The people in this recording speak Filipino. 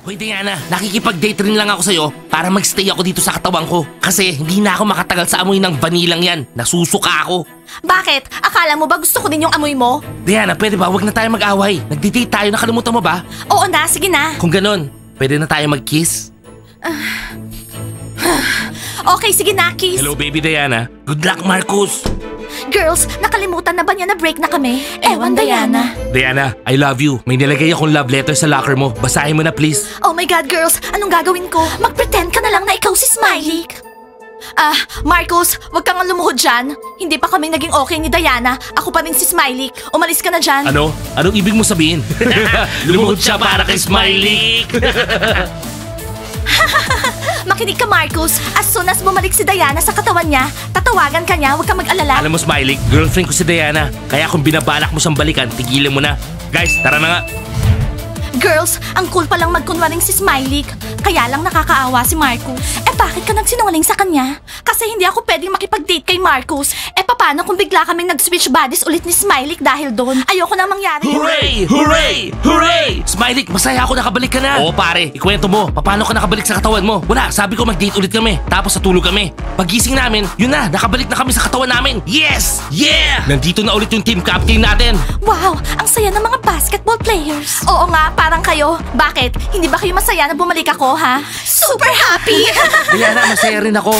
Hoy Diana, nakikipag-date rin lang ako sa'yo para magstay ako dito sa katawan ko. Kasi hindi na ako makatagal sa amoy ng vanilang yan. Nasusuka ako. Bakit? Akala mo ba gusto ko din yung amoy mo? Diana, pwede ba? Huwag na tayo mag-away. Nagdi-date tayo, nakalimutan mo ba? Oo na, sige na. Kung ganun, pwede na tayo mag-kiss? Okay, sige na, kiss. Hello baby Diana. Good luck Marcus. Girls, nakalimutan na ba niya na break na kami? Ewan, Diana. Diana, I love you. May nilagay akong love letter sa locker mo. Basahin mo na please. Oh my God, girls, anong gagawin ko? Mag-pretend ka na lang na ikaw si Smiley. Marcos, wag kang lumuhod dyan. Hindi pa kami naging okay ni Diana. Ako pa rin si Smiley. Umalis ka na dyan. Ano? Anong ibig mo sabihin? Lumuhod siya para kay Smiley. Makinig ka, Marcos. As soon as bumalik si Diana sa katawan niya, tatawagan ka niya, huwag kang mag-alala. Alam mo Smiley, girlfriend ko si Diana. Kaya kung binabalak mo siyang balikan, tigilan mo na. Guys, tara na nga. Girls, ang cool palang magkunwaring si Smiley. Kaya lang nakakaawa si Marcos. Bakit ka nagsinungaling sa kanya? Kasi hindi ako pwedeng makipag-date kay Marcos. Paano kung bigla kami nag-switch bodies ulit ni Smiley dahil doon? Ayoko na mangyari. Hooray! Hooray! Hooray! Smiley, masaya ako nakabalik ka na. Oo pare, ikwento mo. Paano ka nakabalik sa katawan mo? Wala, sabi ko mag-date ulit kami. Tapos natulog kami. Pagising namin, yun na, nakabalik na kami sa katawan namin. Yes! Yeah! Nandito na ulit yung team captain natin. Wow, ang saya ng mga basketball players. Oo nga, parang kayo. Bakit? Hindi ba kayo masaya na bumalik ako, ha? Super happy! Kaya na, masaya rin ako.